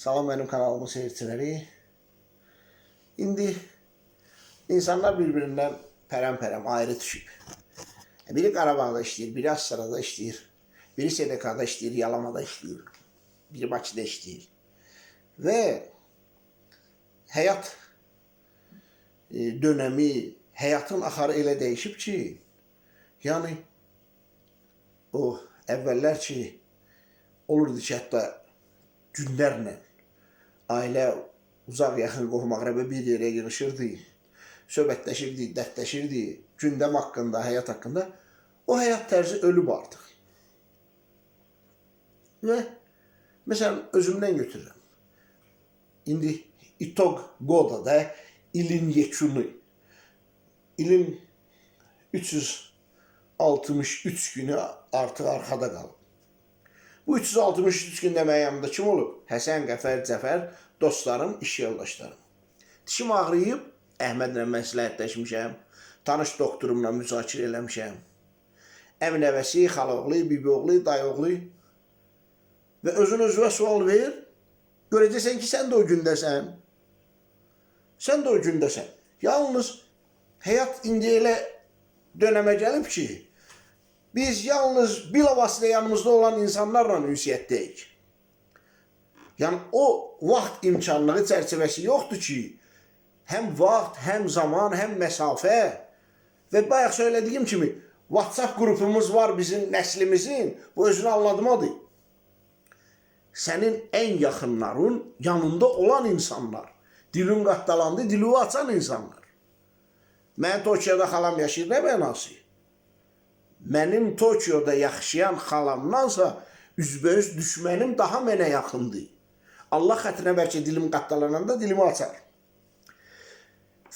Salam benim kanalımın seyircileri. İndi insanlar birbirinden pərəm-pərəm ayrı düşüb. Biri Qarabağda işləyir, biri Astarada işləyir, biri SDK'da işləyir, Yalamada işləyir, biri Bakıda işləyir. Və həyat dönəmi, həyatın axarı elə dəyişib ki, yəni o əvvəllər ki, olurdu ki, hətta günlərlə ailə uzaq yaxın qohum-əqrəbə bir yerə yığışırdı, söhbətləşirdi, dərdləşirdi, gündəm haqqında, həyat haqqında. O həyat tərzi ölüb artıq. Və məsələn, özümdən götürürəm. İndi İtog Qodada ilin yekunu, ilin 363 günü artıq arxada qalıb. Bu 363 gün demək yanımda kim olub? Həsən, Qəfər, Cəfər, dostlarım, iş yoldaşlarım. Dişim ağrıyıb, Əhmədlə məsləhətləşmişəm, tanış doktorumla müzakirə eləmişəm. Əmin əvəsi, xaloğlu, bibioğlu, dayıoğlu və özünə sual ver, görəcəksən ki, sən də o gündəsən. Sən də o gündəsən. Yalnız həyat indi elə dönəmə gəlib ki, biz yalnız bilavasitə yanımızda olan insanlarla ünsiyyətdəyik. Yəni, o vaxt imkanlığı çərçivəsi yoxdur ki, həm vaxt, həm zaman, həm məsafə və bayaq söylədiyim kimi, WhatsApp qrupumuz var bizim nəslimizin, bu özünü anlatmadı. Sənin ən yaxınların yanında olan insanlar, dilin qattalandı, dili açan insanlar. Mən Tokyoda xalam yaşayır, nə mənası? Mənim Tokyoda yaşayan xalamdansa üzbəüz düşmənim daha mənə yaxındır. Allah xətrinə bəlkə dilim qattalananda dilimi açar.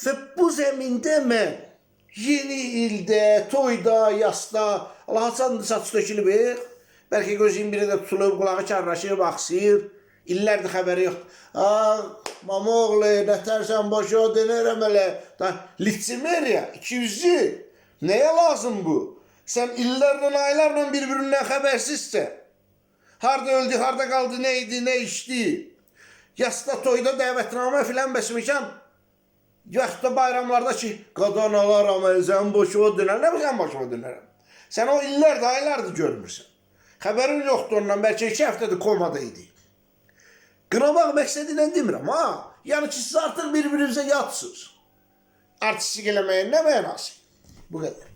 Və bu zəmində mən yeni ildə, toyda, yasda, Allah açandı saç tökülüb, bəlkə gözün biri də tutulub, qulağı karraşıb, axsıyır, illərdir xəbəri yoxdur. Mama oğlu, nətərsən başa denərəm elə, litsimeriya, 200-cü, nəyə lazım bu? Sən illərlə, aylarla bir-birindən xəbərsizsə, harada öldü, harada qaldı, nə idi, nə işdi, yasda, toyda, dəvətnamə filan bəsmişəm, yaxud da bayramlarda ki, qadan alaram, sən boşuma dönərəm, nə sən boşuma dönərəm? Sən o illərdir, aylardır görmürsən. Xəbərin yoxdur ondan, bəlkə 2 həftədir komada idi. Qınamaq məqsədilə demirəm, ha? Yəni ki, siz artıq bir-birinizə yatsınız. Artistik eləməyin nə mənası? Bu qədər.